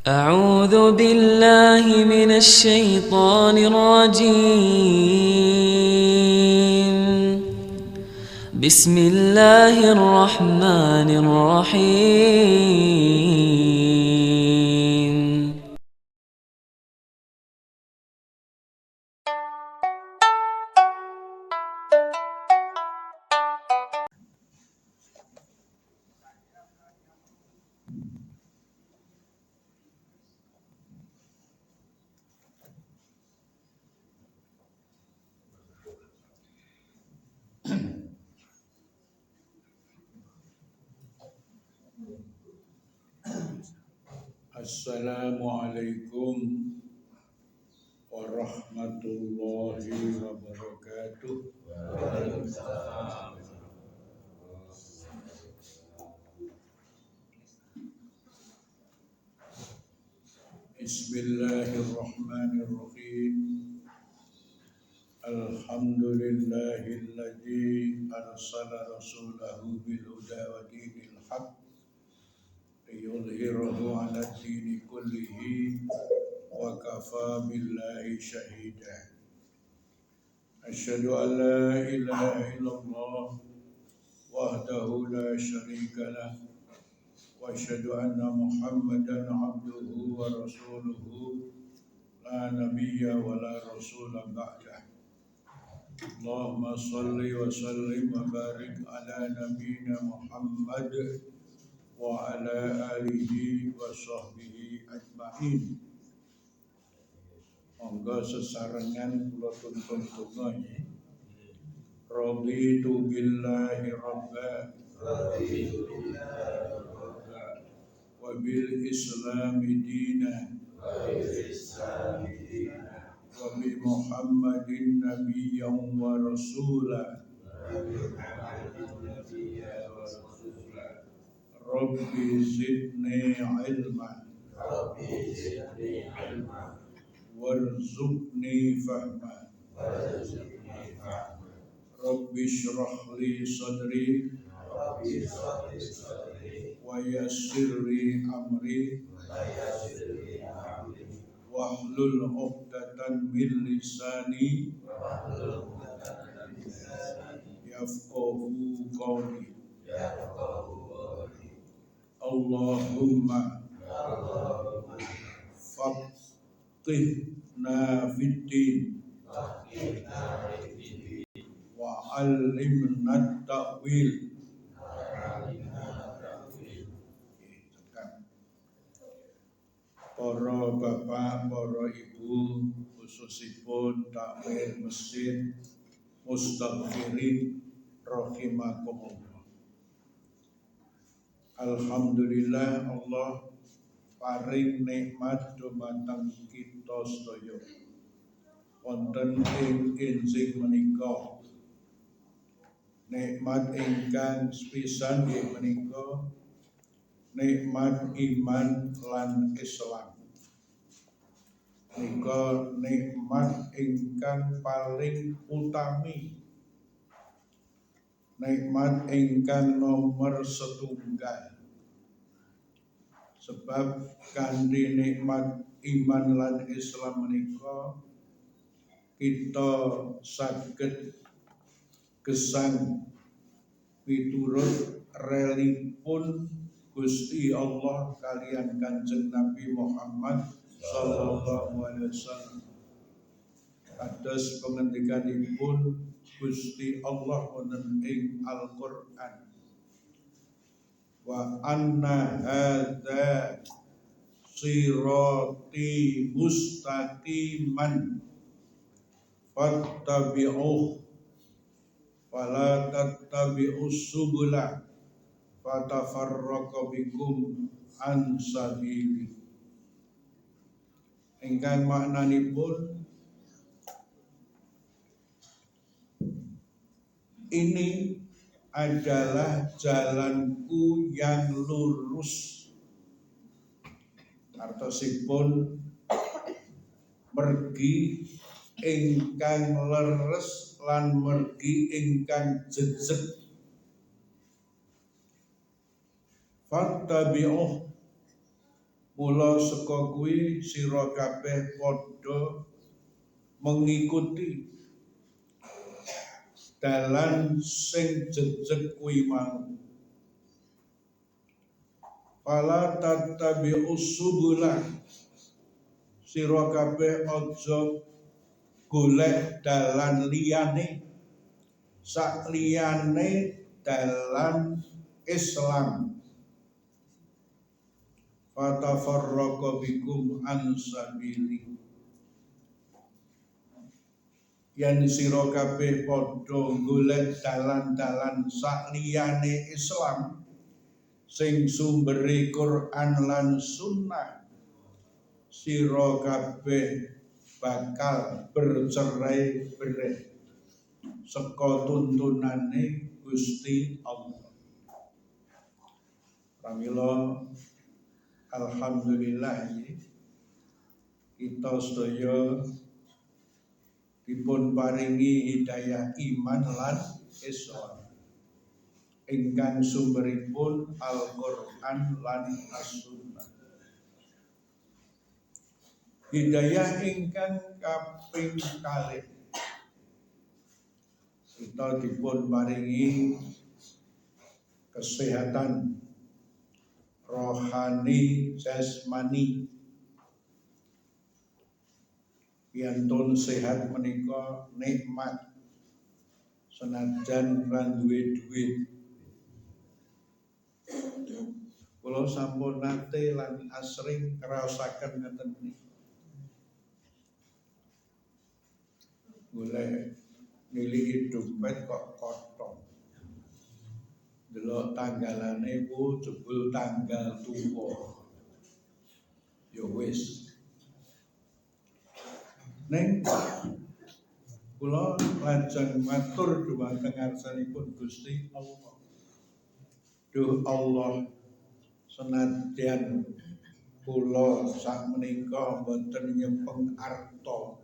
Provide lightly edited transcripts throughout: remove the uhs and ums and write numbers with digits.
أعوذ بالله من الشيطان الرجيم. بسم الله الرحمن الرحيم. Assalamualaikum warahmatullahi wabarakatuh. Bismillahirrahmanirrahim. Alhamdulillahilladzi arsala rasulahu bil huda wa dinil haq liyudhhirahu 'ala dini kullihi wa kafa billahi syahida. Asyhadu an la ilaha illallah wahdahu la syarika lah wa asyhadu anna Muhammadan abduhu wa rasuluhu la nabiyya wa la rasula ba'dah. Allahumma salli wa sallim wa barik ala nabiyyina Muhammad wa ala alihi wa sahbihi ajma'in. Monggo sesarengan kula tuntun donga nggih. Raditu billahi rabba wa bil islami dina wa bi Muhammadin nabiyyan wa rasula. Rabbi zidni ilman warzuqni fahma. Rabbi shrah li sadri wa yassir li amri wahlul 'uqdatam min lisani yafqahu qawli. Allahumma faqihna fid-din wa 'allimna ta'wil. Para bapak, para ibu, khususipun takmir masjid mustaghfirin rahimakumullah. Alhamdulillah Allah paring nikmat dumateng kita sedaya. Wonten ing injing menika nikmat ingkang sepisan nggih menika nikmat iman lan Islam. Menika nikmat ingkang paling utami, nikmat ingkang nomor setunggal. Sebab kanthi nikmat iman lan Islam menika kita saged gesang piturut relipun Gusti Allah kaliyan Kanjeng Nabi Muhammad sallallahu alaihi wasallam. Kados pengendikanipun Gusti Allah wonten ing Al-Qur'an. Wa anna hadza sirati mustaqiman fattabi'uh wa la tattabi'us subula fatafarraqa bikum an sabili. Ingkang maknanipun ini adalah jalanku yang lurus. Artosipun mergi ingkang leres lan mergi ingkang jejeg. Fattabi'uh Mula saka kuwi sira kabeh padha mengikuti dalan sing jejeg kuwi mau. Fala tattabi'us subula, sira kabeh aja golek dalan liyane sak liyane dalan Islam. Fatafarraqa bikum an sabili, yen sira kabeh padha golek dalan-dalan sak liyane Islam sing sumbere Quran lan sunnah, sira kabeh bakal bercerai-berai saka tuntunane Gusti Allah. Pramila alhamdulillah kita sedaya dipun paringi hidayah iman lan Islam ingkang sumberipun Al-Qur'an lan As-Sunnah. Hidayah ingkang kaping kalih, kita dipun paringi kesehatan rohani jasmani. Piantun sehat menika nikmat senajan ra duwe duit. Kula sampun nate lan asring ngraosaken ngeten niki. Golek niliki dompet kok kosong. Delok tanggalane ku jebul tanggal tuwa. Ya wis. Neng kula lajeng matur dhumateng ngarsanipun Gusti Allah. Duh Allah, senadyan kula sakmenika mboten nyepeng arta,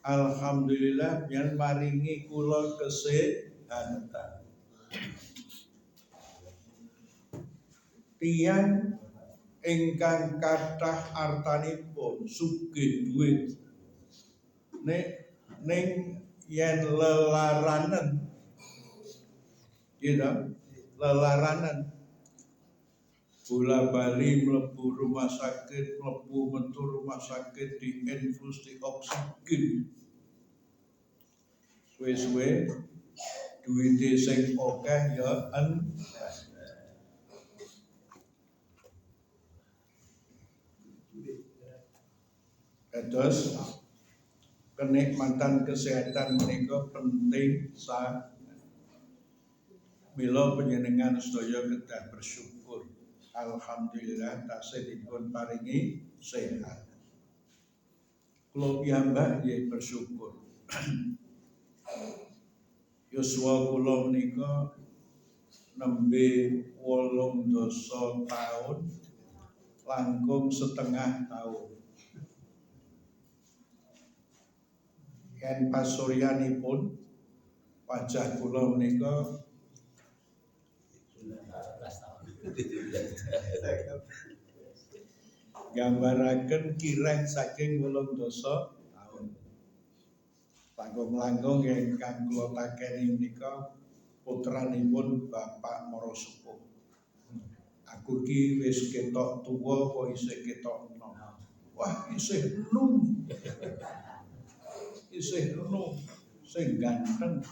alhamdulillah yen maringi kula kesehatan. Tiyang ingkang kathah artanipun sugih duit ning yen lelaranen lelaranen bola bali mlebu rumah sakit, mlebu metu rumah sakit, diinfus di oksigen, suwe-suwe duwite sing akeh ya terus kenikmatan kesehatan menika penting mila panjenengan sedaya kedah bersyukur. Alhamdulillah tasih dipun paringi sehat. Kula piyambak nggih bersyukur. Yuswa kula menika nembe 18 tahun langkung setengah tahun. Yen pasuryanipun wajah kula menika gambaraken kirang saking 18 tahun. Langkung-langkung ingkang kula takeni menika putranipun Bapak Mara Sepuh. Aku ki wis ketok tuwa apa isih ketok enom? Wah, isih enom. Isih enom, sing ganteng.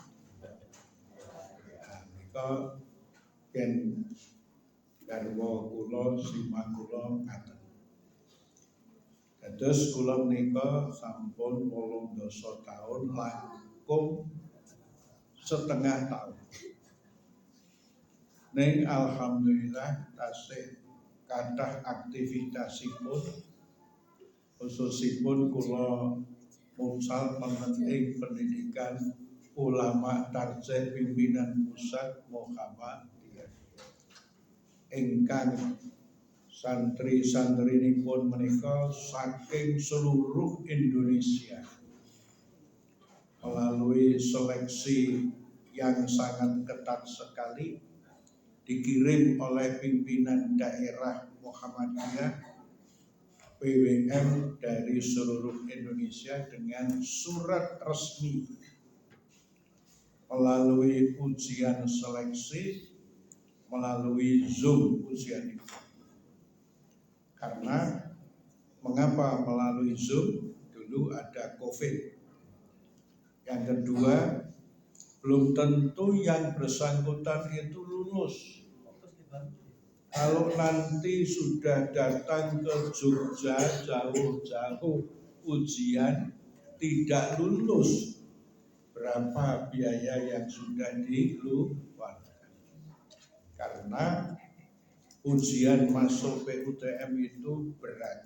Menika ken garwa kula simah kula ngaten. Dados kula menika sampun 18 tahun langkung setengah tahun. Ning alhamdulillah tasih kathah aktivitasipun, khususipun kula munsal penting pendidikan ulama tarjih pimpinan pusat Muhammadiyah ingkang santri-santrinipun menika saking seluruh Indonesia melalui seleksi yang sangat ketat sekali dikirim oleh pimpinan daerah Muhammadiyah PWM dari seluruh Indonesia dengan surat resmi melalui ujian seleksi, melalui Zoom ujian itu. Karena mengapa melalui Zoom? Dulu ada COVID. Yang kedua, belum tentu yang bersangkutan itu lulus. Kalau nanti sudah datang ke Jogja jauh-jauh ujian tidak lulus, berapa biaya yang sudah dikeluarkan? Karena ujian masuk PUTM itu berat.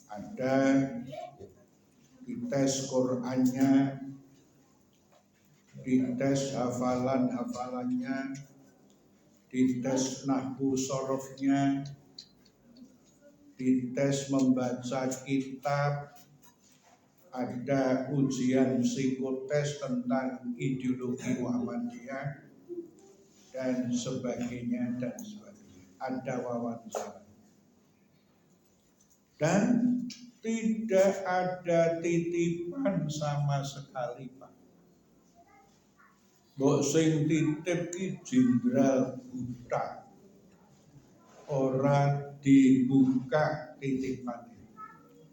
Ada dites Qur'annya, dites hafalannya, dites nahwu sorofnya, dites membaca kitab, ada ujian psikotes tentang ideologi Muhammadiyah dan sebagainya dan sebagainya. Ada wawancara. Dan tidak ada titipan sama sekali, Pak. Mbok sing titip ki jenderal buta, ora dibuka titipannya,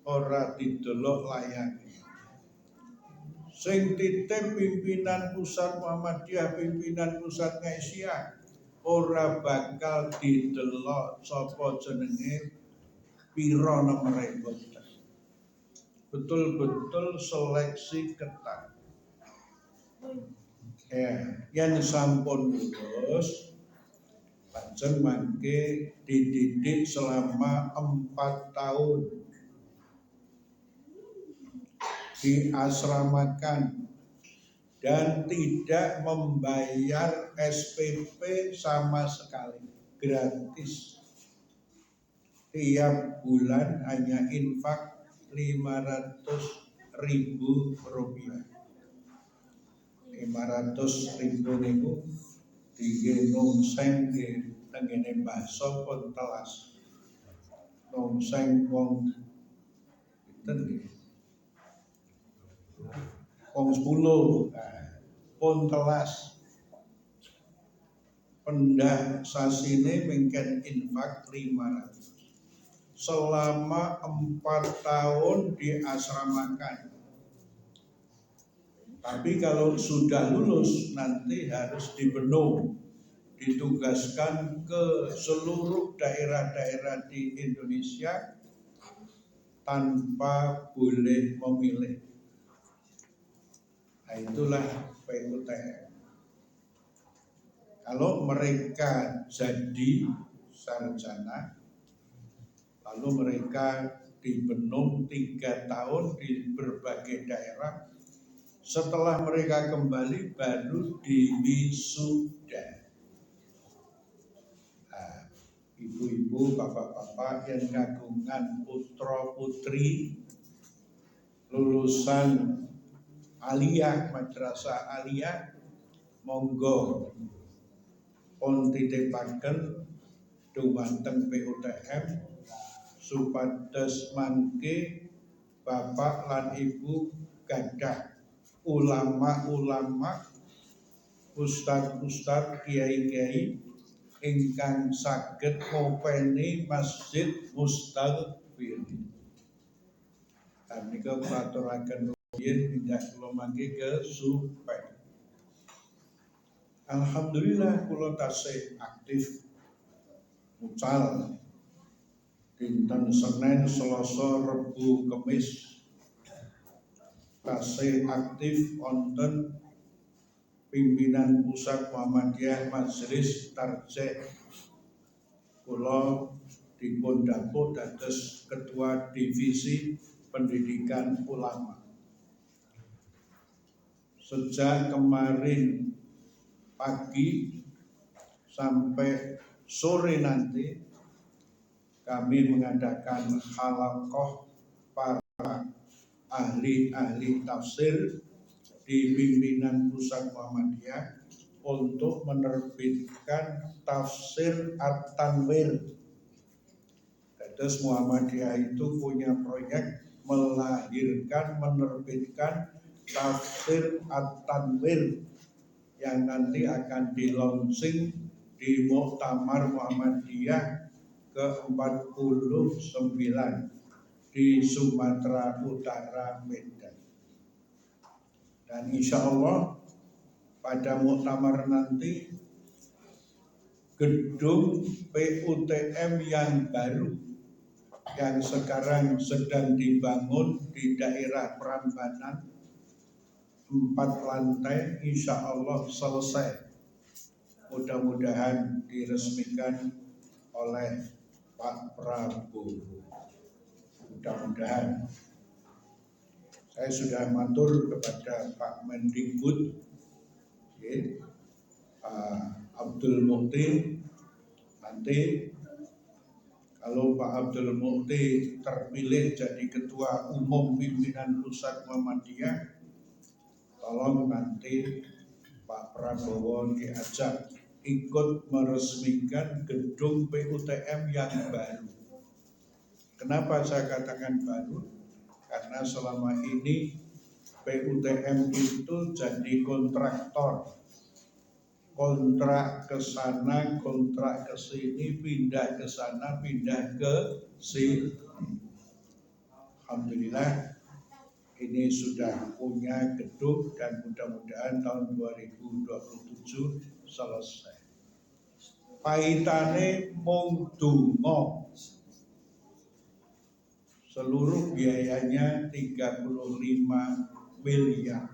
ora didelok layaknya. Sing titip pimpinan pusat Muhammadiyah, pimpinan pusat Ngaisyah, ora bakal didelok sapa jenenge pira nomere boten. Betul-betul seleksi ketat. Ya, yang sampun lulus lajeng mangke dididik selama 4 tahun, diasramakan dan tidak membayar SPP sama sekali, gratis. Tiap bulan hanya infak 500.000 rupiah. 500.000 niku tinggi nongseng di tengene baso pun telas. Nongseng wong pinten nggih? Wong 10 pun telas. Pendah sasine mengken infak 500. Selama 4 tahun diasramakan. Tapi kalau sudah lulus nanti harus dibenung, ditugaskan ke seluruh daerah-daerah di Indonesia tanpa boleh memilih. Nah, itulah PUTM. Kalau mereka jadi sarjana, lalu mereka dibenung 3 tahun di berbagai daerah. Setelah mereka kembali baru diwisuda. Nah, ibu-ibu, bapak-bapak yang kagungan putra putri lulusan aliyah, madrasah aliyah, monggo pun titipaken dumateng PUTM supados mangke bapak lan ibu gadah ulama-ulama, ustad-ustad, kiai-kiai ingkang saged ngopeni masjid Mustaghfir. Menika katuraken rumiyin indah kula mangke ke Supen. Alhamdulillah kula tasih aktif mucal dinten Senin, Selasa, Rebu, Kamis. Tasih aktif wonten pimpinan pusat Muhammadiyah Majelis Tarjih. Kula dipun dapuk dados ketua divisi pendidikan ulama. Sejak kemarin pagi sampai sore nanti kami mengadakan halaqah para ahli-ahli tafsir di pimpinan pusat Muhammadiyah untuk menerbitkan tafsir At-Tanwir. Terus Muhammadiyah itu punya proyek melahirkan, menerbitkan tafsir At-Tanwir yang nanti akan di-launching di Muktamar Muhammadiyah ke-49 di Sumatera Utara, Medan. Dan insya Allah pada muktamar nanti gedung PUTM yang baru yang sekarang sedang dibangun di daerah Prambanan 4 lantai insya Allah selesai, mudah-mudahan diresmikan oleh Pak Prabowo, mudah-mudahan. Saya sudah matur kepada Pak Mendikbud Abdul Mukti, nanti kalau Pak Abdul Mukti terpilih jadi Ketua Umum Pimpinan Pusat Muhammadiyah, tolong nanti Pak Prabowo diajak ikut meresmikan gedung PUTM yang baru. Kenapa saya katakan baru? Karena selama ini PUTM itu jadi kontraktor, kontrak ke sana, kontrak ke sini, pindah ke sana, pindah ke sini. Alhamdulillah ini sudah punya gedung dan mudah-mudahan tahun 2027 selesai. Paitane mung donga. Seluruh biayanya 35 miliar.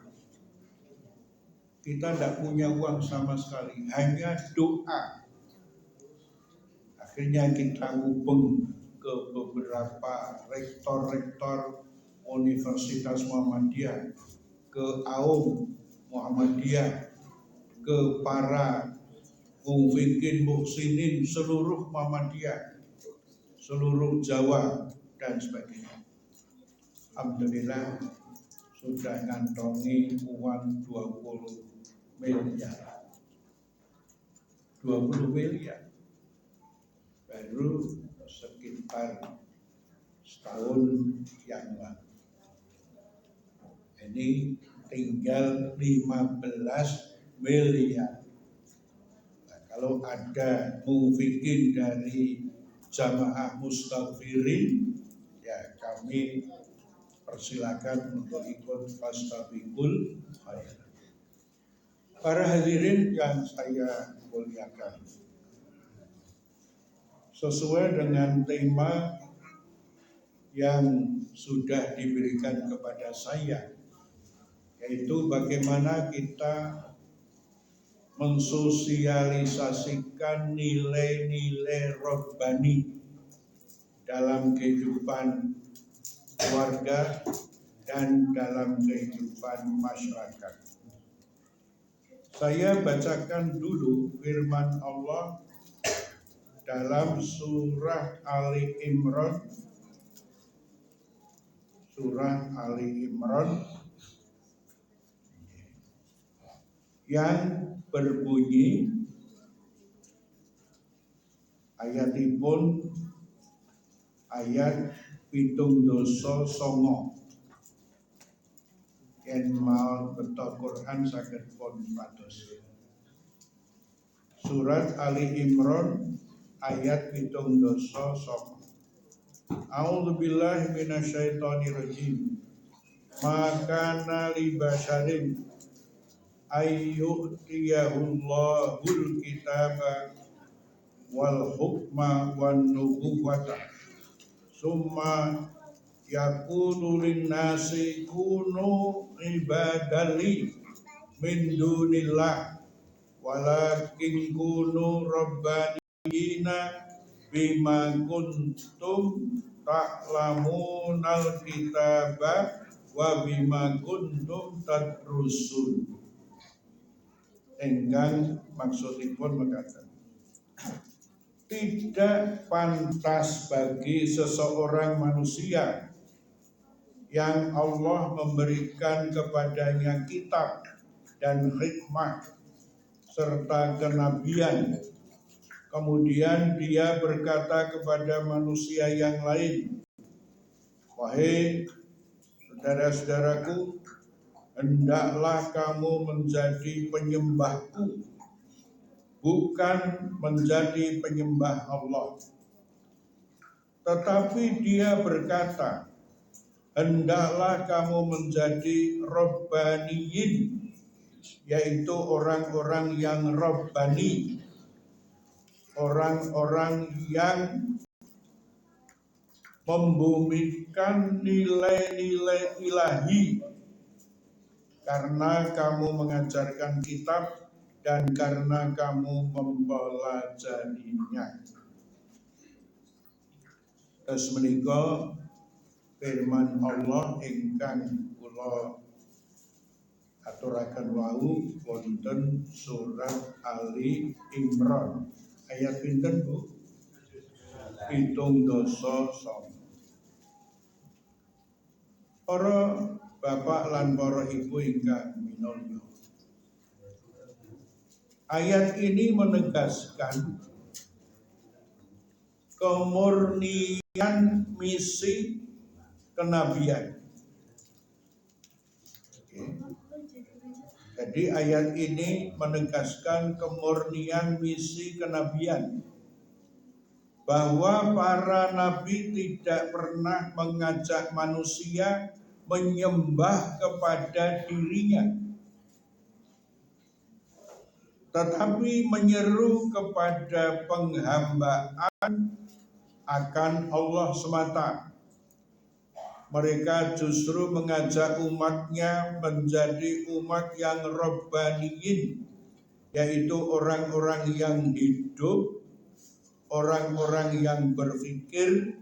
Kita tidak punya uang sama sekali, hanya doa. Akhirnya kita hubung ke beberapa rektor-rektor Universitas Muhammadiyah, ke AUM Muhammadiyah, ke para mufikin muksinin seluruh Muhammadiyah, seluruh Jawa dan sebagainya. Alhamdulillah sudah ngantongi uang 20 miliar. 20 miliar baru sekitar setahun yang lalu. Ini tinggal 15 miliar. Nah, kalau ada mufikin dari Jamaah Mustaghfirin, ya kami persilakan untuk ikut fastabiqul khairat. Para hadirin yang saya muliakan, sesuai dengan tema yang sudah diberikan kepada saya, yaitu bagaimana kita mensosialisasikan nilai-nilai robbani dalam kehidupan keluarga dan dalam kehidupan masyarakat. Saya bacakan dulu firman Allah dalam surah Ali Imran, yang berbunyi ayatipun ayat 7:9. Yen mau beto Quran saged pun pados. Surat Ali Imran ayat 7:9. A'udzubillahi minasyaitonirrajim. Maka li basyarin ayyu'tiyahullahul kitaba wal hukma wan nubuwwata summa yakunu linnasi kunu ibadali min dunillah walakin kunu rabbaniyina bima kuntum ta'lamunal kitaba wa bima kuntum tadrusun. Enggang maksudipun mengatakan, tidak pantas bagi seseorang manusia yang Allah memberikan kepadanya kitab dan hikmah serta kenabian Kemudian dia berkata kepada manusia yang lain, wahai saudara-saudaraku, hendaklah kamu menjadi penyembahku, bukan menjadi penyembah Allah. Tetapi dia berkata, hendaklah kamu menjadi Rabbaniyin, yaitu orang-orang yang Rabbani, orang-orang yang membumikan nilai-nilai ilahi, karena kamu mengajarkan kitab dan karena kamu mempelajarinya. Terus menika firman Allah ingkang kula aturaken wau wonten surat Ali Imran ayat pinten Bu? 79. Para bapak lan para ibu ingkang minulya, ayat ini menegaskan kemurnian misi kenabian. Jadi ayat ini menegaskan kemurnian misi kenabian, bahwa para nabi tidak pernah mengajak manusia menyembah kepada dirinya, tetapi menyeru kepada penghambaan akan Allah semata. Mereka justru mengajak umatnya menjadi umat yang Rabbaniyin, yaitu orang-orang yang hidup, orang-orang yang berpikir,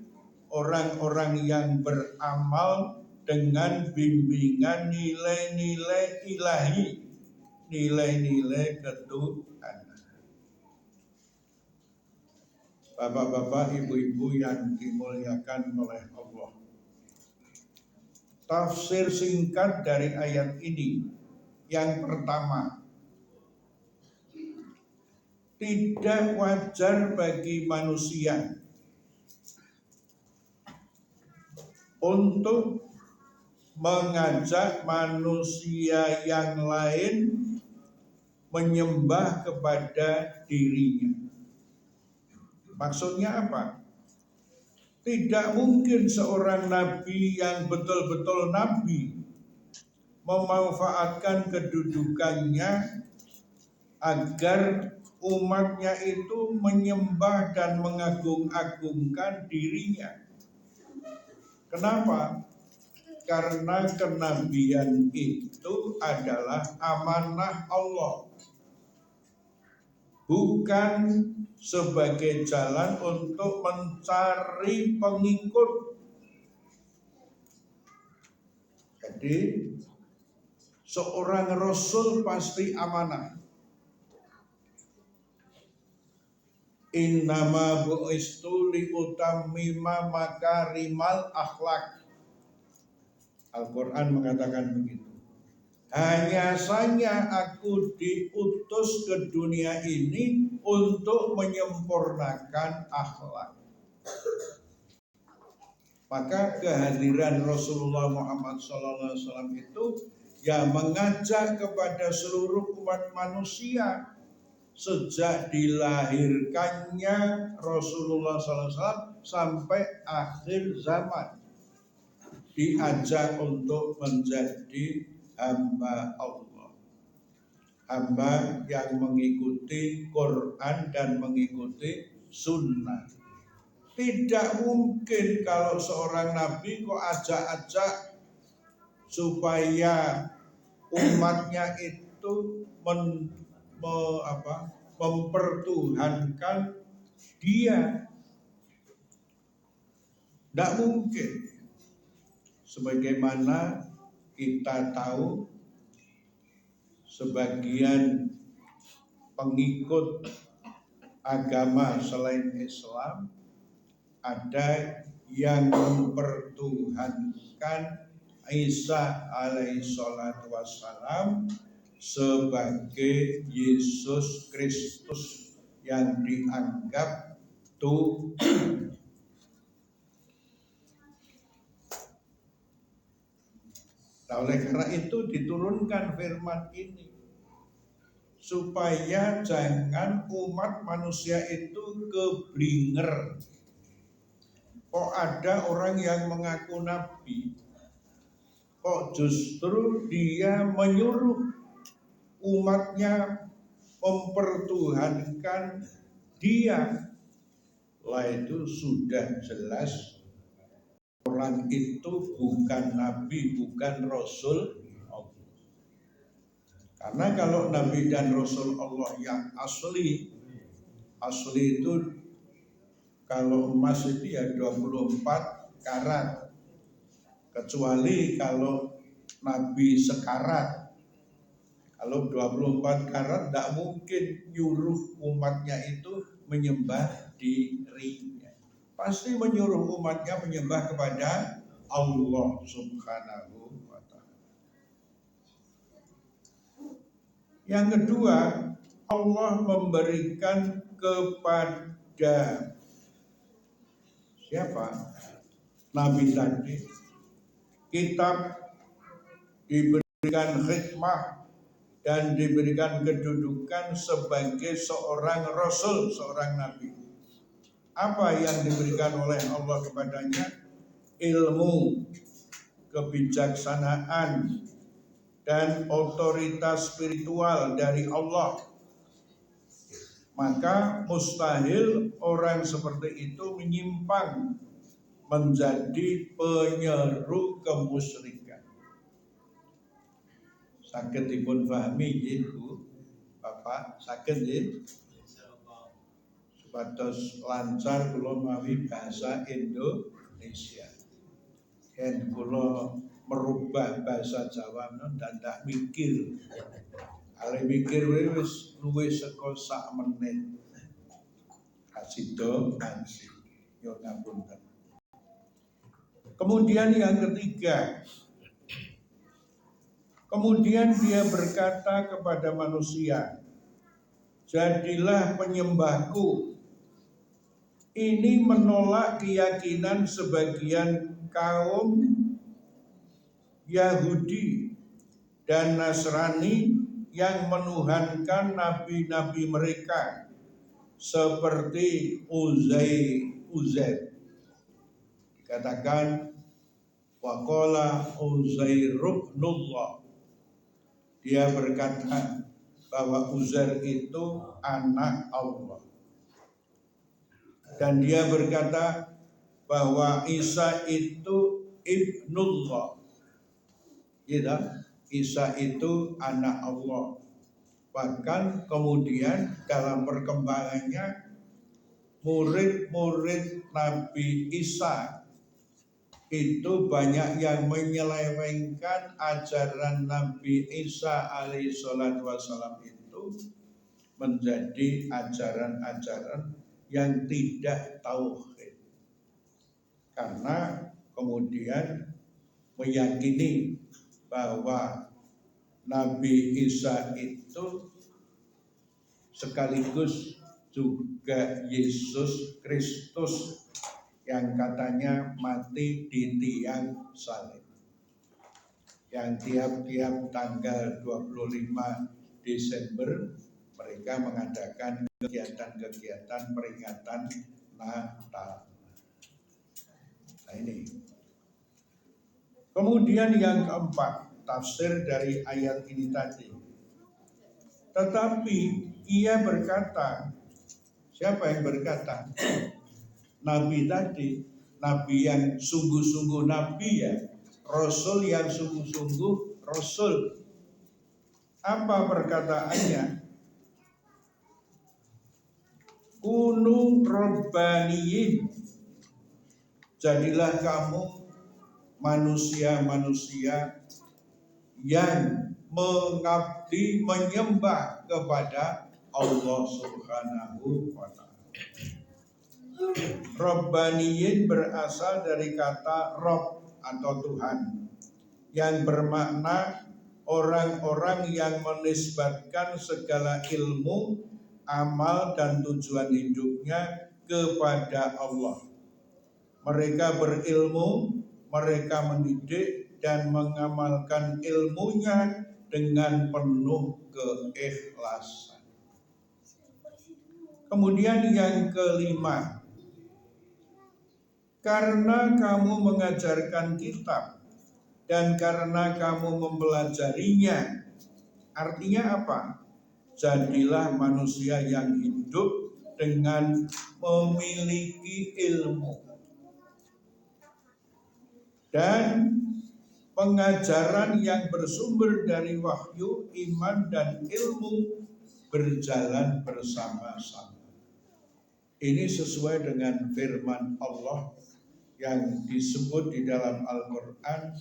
orang-orang yang beramal dengan bimbingan nilai-nilai ilahi, nilai-nilai ketuhanan. Bapak-bapak, ibu-ibu yang dimuliakan oleh Allah, tafsir singkat dari ayat ini yang pertama, tidak wajar bagi manusia untuk mengajak manusia yang lain menyembah kepada dirinya. Maksudnya apa? Tidak mungkin seorang nabi yang betul-betul nabi memanfaatkan kedudukannya agar umatnya itu menyembah dan mengagung-agungkan dirinya. Kenapa? Karena kenabian itu adalah amanah Allah, bukan sebagai jalan untuk mencari pengikut. Jadi seorang rasul pasti amanah. Innama bu'istu liutammima makarimal akhlak. Al-Quran mengatakan begitu. Hanya saja aku diutus ke dunia ini untuk menyempurnakan akhlak. Maka kehadiran Rasulullah Muhammad SAW itu yang mengajak kepada seluruh umat manusia sejak dilahirkannya Rasulullah SAW sampai akhir zaman, diajak untuk menjadi hamba Allah, hamba yang mengikuti Quran dan mengikuti sunnah. Tidak mungkin kalau seorang nabi kok ajak-ajak supaya umatnya itu mempertuhankan dia. Tidak mungkin. Sebagaimana kita tahu, sebagian pengikut agama selain Islam ada yang mempertuhankan Isa alaihi salatu wassalam sebagai Yesus Kristus yang dianggap tuh. Nah, oleh karena itu diturunkan firman ini supaya jangan umat manusia itu keblinger. Kok ada orang yang mengaku nabi, kok justru dia menyuruh umatnya mempertuhankan dia. Lah itu sudah jelas orang itu bukan nabi, bukan rasul Allah. Karena kalau nabi dan rasul Allah yang asli itu kalau emas itu ya 24 karat, kecuali kalau nabi sekarat. Kalau 24 karat tidak mungkin nyuruh umatnya itu menyembah dirinya. Pasti menyuruh umatnya menyembah kepada Allah Subhanahu wa ta'ala. Yang kedua, Allah memberikan kepada siapa? Nabi tadi kitab, diberikan hikmah dan diberikan kedudukan sebagai seorang rasul, seorang nabi. Apa yang diberikan oleh Allah kepadanya? Ilmu, kebijaksanaan, dan otoritas spiritual dari Allah. Maka mustahil orang seperti itu menyimpang menjadi penyeru kemusyrikan. Saged dipun pahami Ibu, Bapak, saged nggih? Supados lancar kula mawi bahasa Indonesia. Yen kula merubah bahasa Jawa dan tak mikir. Ale mikir wis luwih saka sak menit. Kasido mansi. Yo ngapunten. Kemudian yang ketiga, kemudian dia berkata kepada manusia, jadilah penyembahku. Ini menolak keyakinan sebagian kaum Yahudi dan Nasrani yang menuhankan nabi-nabi mereka seperti Uzair. Dikatakan waqala Uzairubnullah. Dia berkata bahwa Uzair itu anak Allah. Dan dia berkata bahwa Isa itu ibnullah. Gitu? Isa itu anak Allah. Bahkan kemudian dalam perkembangannya murid-murid Nabi Isa itu banyak yang menyelewengkan ajaran Nabi Isa alaihi salatu wassalam itu menjadi ajaran-ajaran yang tidak tauhid. Karena kemudian meyakini bahwa Nabi Isa itu sekaligus juga Yesus Kristus yang katanya mati di tiang salib, yang tiap-tiap tanggal 25 Desember mereka mengadakan kegiatan-kegiatan peringatan Natal. Nah ini. Kemudian yang keempat, tafsir dari ayat ini tadi. Tetapi ia berkata, siapa yang berkata? Nabi tadi, nabi yang sungguh-sungguh nabi ya, rasul yang sungguh-sungguh rasul. Apa perkataannya? Kunu robbaniyin. Jadilah kamu manusia-manusia yang mengabdi menyembah kepada Allah Subhanahu wa ta'ala. Robbaniyin berasal dari kata Rob atau Tuhan, yang bermakna orang-orang yang menisbatkan segala ilmu amal dan tujuan hidupnya kepada Allah. Mereka berilmu, mereka mendidik dan mengamalkan ilmunya dengan penuh keikhlasan. Kemudian yang kelima, karena kamu mengajarkan kitab dan karena kamu mempelajarinya, artinya apa? Jadilah manusia yang hidup dengan memiliki ilmu. Dan pengajaran yang bersumber dari wahyu, iman, dan ilmu berjalan bersama-sama. Ini sesuai dengan firman Allah yang disebut di dalam Al-Quran,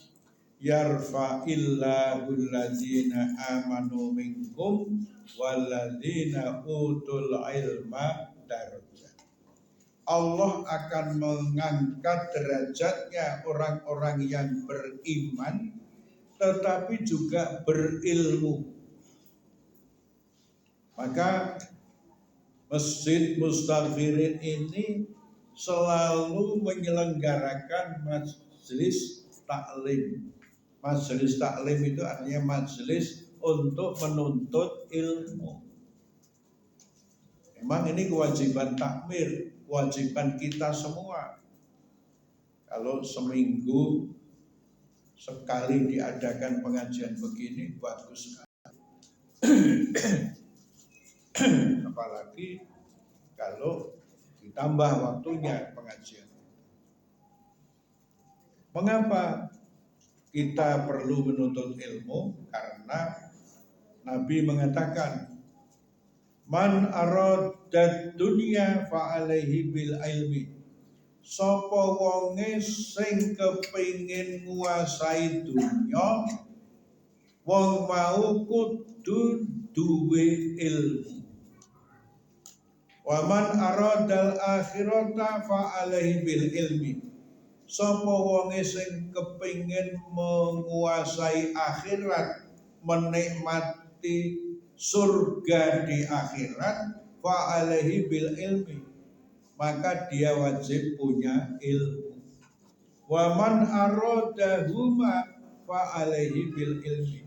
yarfa'illahu alladzina amanu minkum walladzina utul ilma darajat. Allah akan mengangkat derajatnya orang-orang yang beriman tetapi juga berilmu. Maka Masjid Mustaghfirin ini selalu menyelenggarakan majelis taklim. Majelis taklim itu artinya majelis untuk menuntut ilmu. Memang ini kewajiban takmir, kewajiban kita semua. Kalau seminggu sekali diadakan pengajian begini, bagus sekali. Apalagi kalau ditambah waktunya pengajian. Mengapa kita perlu menuntut ilmu? Karena Nabi mengatakan, man aradad dunya fa alaihi bil ilmi. Sapa wonge sing kepengin nguasai dunya, wong mau kudu duwe ilmu. Wa man aradal akhirata fa alaihi bil ilmi. Sapa wonge sing kepengin menguasai akhirat, menikmati surga di akhirat, fa alaihi bil ilmi, maka dia wajib punya ilmu. Wa man aradahuma fa alaihi bil ilmi.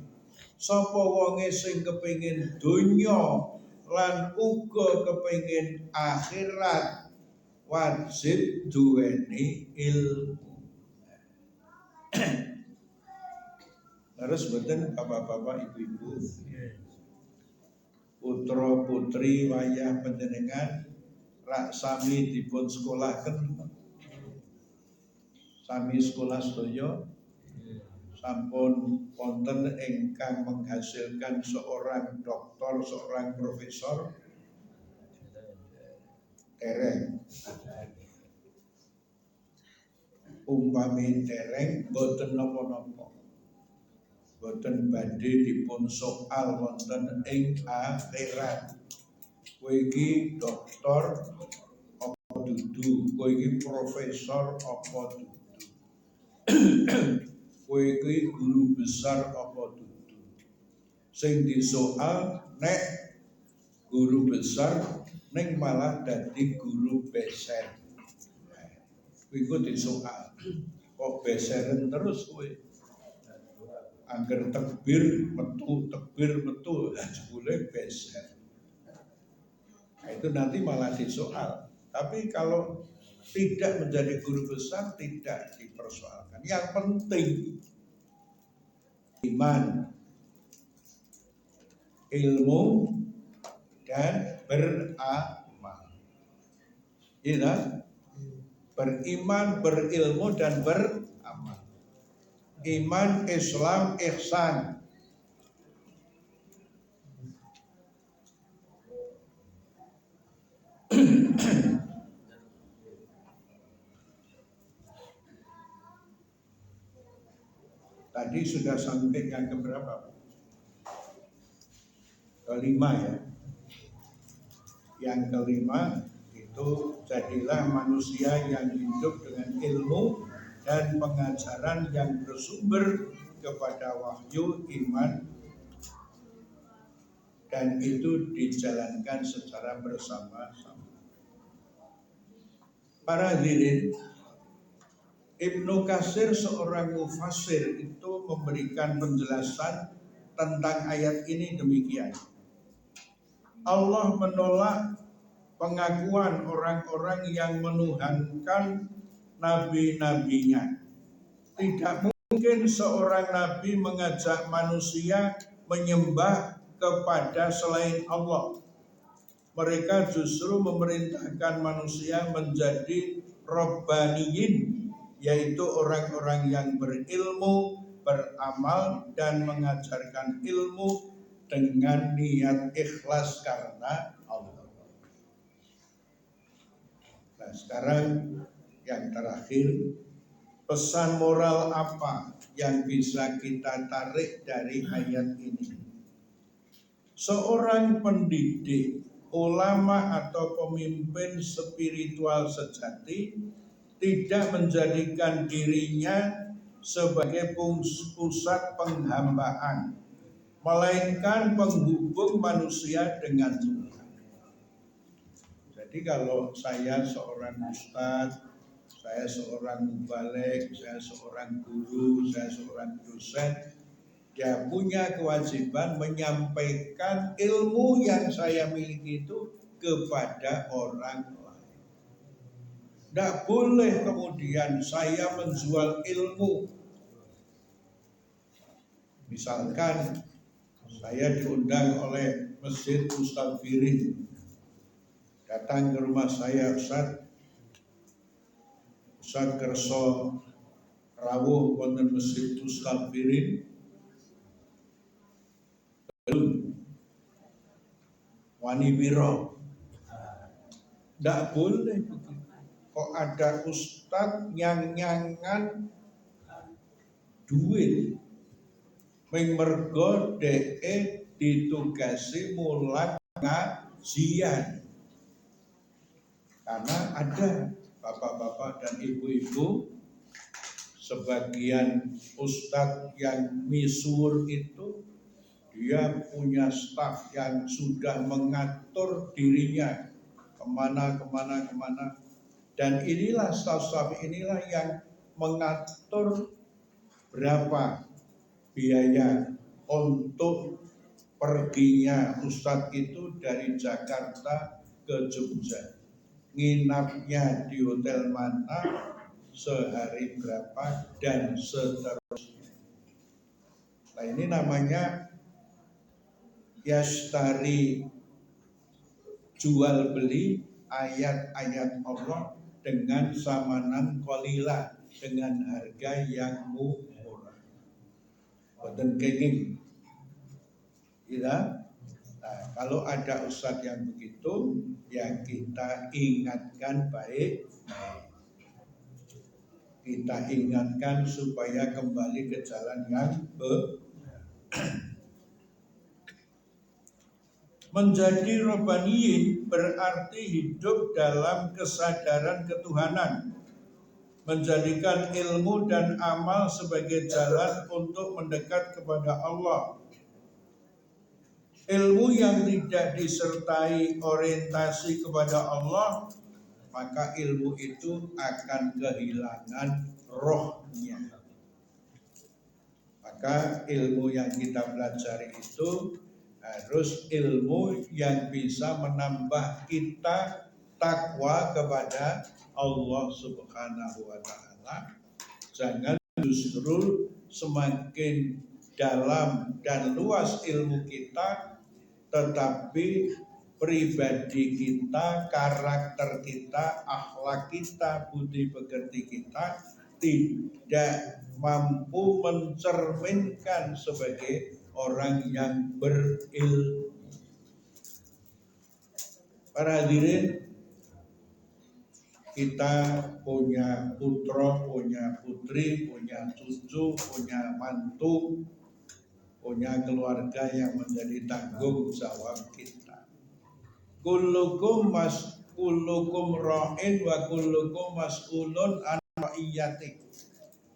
Sapa wonge sing kepengin donya lan uga kepengin akhirat, wajib duweni ilmu. Terus boten bapak-bapak ibu-ibu, putra putri wayah panjenengan rak sami dipun sekolahaken, sami sekolah sedaya sampun wonten ingkang menghasilkan seorang doktor, seorang profesor, dereng. Umpami dereng boten napa-napa, boten badhe dipun soal wonten ing akhirat. Kowe iki doktor apa dudu? Kowe iki profesor apa dudu? Kowe iki guru besar apa dudu? Sing disoal nek guru besar ning malah dadi guru beser. Kowe iku disoal. Kok beseren terus kowe? Angger tekbir metu jebule beser. Nah, itu nanti malah disoal. Tapi kalau tidak menjadi guru besar tidak dipersoalkan. Yang penting iman, ilmu, dan beramal. Iya, beriman, berilmu, dan beramal. Iman, Islam, ihsan. Tadi sudah sampai yang keberapa? Kelima ya. Yang kelima itu jadilah manusia yang hidup dengan ilmu dan pengajaran yang bersumber kepada wahyu, iman, dan itu dijalankan secara bersama-sama. Para hadirin, Ibnu Katsir seorang mufassir itu memberikan penjelasan tentang ayat ini demikian. Allah menolak pengakuan orang-orang yang menuhankan nabi-nabinya. Tidak mungkin seorang nabi mengajak manusia menyembah kepada selain Allah. Mereka justru memerintahkan manusia menjadi Rabbaniyin, yaitu orang-orang yang berilmu, beramal, dan mengajarkan ilmu dengan niat ikhlas karena Allah. Nah, sekarang yang terakhir, pesan moral apa yang bisa kita tarik dari ayat ini? Seorang pendidik, ulama atau pemimpin spiritual sejati tidak menjadikan dirinya sebagai pusat penghambaan, melainkan penghubung manusia dengan Tuhan. Jadi kalau saya seorang ustadz, saya seorang mubalik, saya seorang guru, saya seorang dosen, ya punya kewajiban menyampaikan ilmu yang saya miliki itu kepada orang lain. Tidak boleh kemudian saya menjual ilmu. Misalkan saya diundang oleh Masjid Mustafirin, datang ke rumah saya, Ustaz kerso rawuh wonten Masjid Mustafirin, wani biro. Tidak boleh begitu. Kok ada ustadz nyang-nyangan duit mergo DE ditugasi mulang ngajian. Karena ada bapak-bapak dan ibu-ibu, sebagian ustadz yang misur itu dia punya staf yang sudah mengatur dirinya kemana. Dan inilah staf inilah yang mengatur berapa biaya untuk perginya ustadz itu dari Jakarta ke Jogja. Nginapnya di hotel mana, sehari berapa, dan seterusnya. Nah, ini namanya yastari, jual beli ayat-ayat Allah dengan samanan qalila, dengan harga yang murah. Boten kenging. Ya. Nah, kalau ada ustadz yang begitu, ya kita ingatkan baik-baik. Kita ingatkan supaya kembali ke jalan yang benar. Menjadi Rabbaniyin berarti hidup dalam kesadaran ketuhanan, menjadikan ilmu dan amal sebagai jalan untuk mendekat kepada Allah. Ilmu yang tidak disertai orientasi kepada Allah, maka ilmu itu akan kehilangan rohnya. Maka ilmu yang kita pelajari itu harus ilmu yang bisa menambah kita takwa kepada Allah Subhanahu wa Ta'ala. Jangan justru semakin dalam dan luas ilmu kita, tetapi pribadi kita, karakter kita, akhlak kita, budi pekerti kita tidak mampu mencerminkan sebagai orang yang berilmu. Para hadirin, kita punya putra, punya putri, punya cucu, punya mantu, punya keluarga yang menjadi tanggung jawab kita. Kullukum ra'in wa kullukum mas'ulun an ra'iyatik.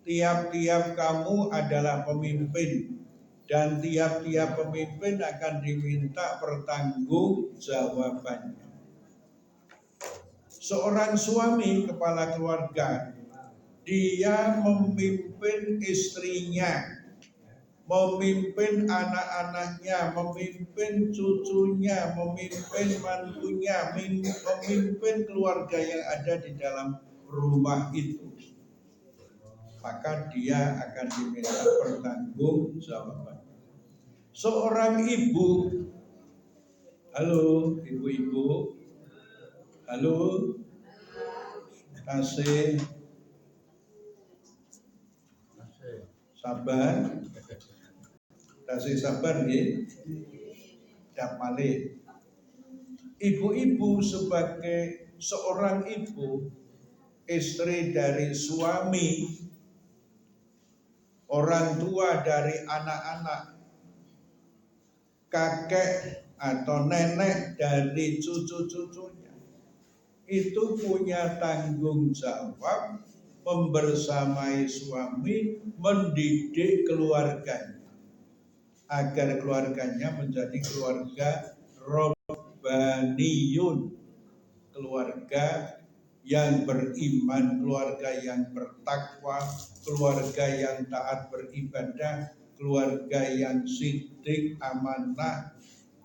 Tiap-tiap kamu adalah pemimpin, dan tiap-tiap pemimpin akan diminta pertanggungjawabannya. Seorang suami kepala keluarga, dia memimpin istrinya, memimpin anak-anaknya, memimpin cucunya, memimpin mantunya, memimpin keluarga yang ada di dalam rumah itu. Maka dia akan diminta pertanggungjawaban. Seorang ibu, halo ibu-ibu, halo, kasih, sabar, kasih sabar ya, tiap malih. Ibu-ibu sebagai seorang ibu, istri dari suami, orang tua dari anak-anak, kakek atau nenek dari cucu-cucunya, itu punya tanggung jawab membersamai suami mendidik keluarganya agar keluarganya menjadi keluarga robbaniyun, keluarga yang beriman, keluarga yang bertakwa, keluarga yang taat beribadah, keluarga yang siddiq, amanah,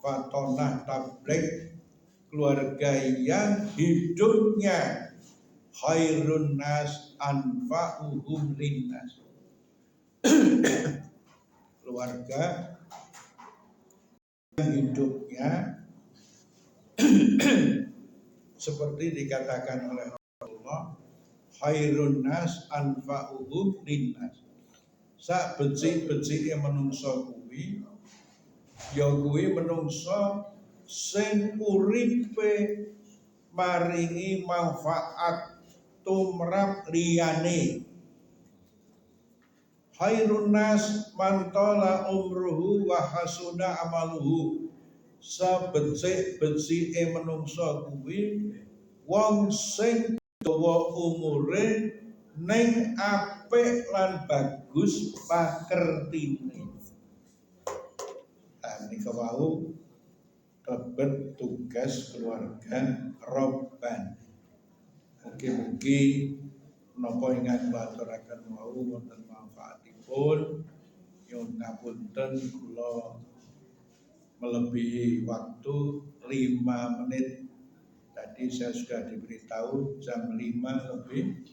fatonah, tabligh, keluarga yang hidupnya khairun nas anfa'uhum linnas. Keluarga yang hidupnya seperti dikatakan oleh Rasulullah, khairun nas anfa'uhum linnas. Sak becik-becike menungso kuwi ya kuwi menungso sing uripe maringi manfaat tumrap liyane. Khairun nas man tala umruhu wa hasuna amaluhu. Sabecik-becike menungso kuwi wong sing dawa umure ning apik lan bagus pakertine. Nika wau klebet tugas keluarga robban. Mugi-mugi menapa ingkang ngaturaken wau wonten manfaatipun. Nyuwun ngapunten kula melebihi waktu 5 menit. Tadi saya sudah diberitahu jam 5 lebih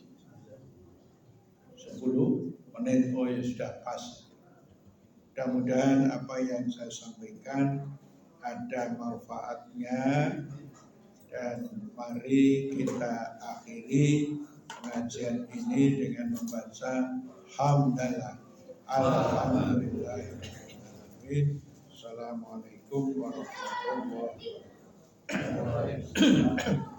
10 menit, oh ya sudah pas. Mudah-mudahan apa yang saya sampaikan ada manfaatnya, dan mari kita akhiri pengajian ini dengan membaca hamdalah. Alhamdulillahirrahmanirrahim. Assalamualaikum warahmatullahi wabarakatuh.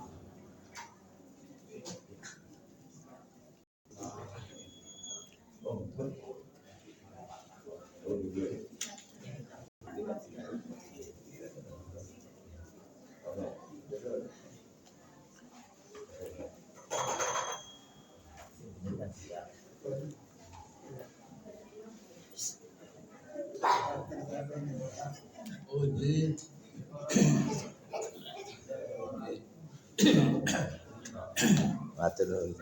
Matur nuwun.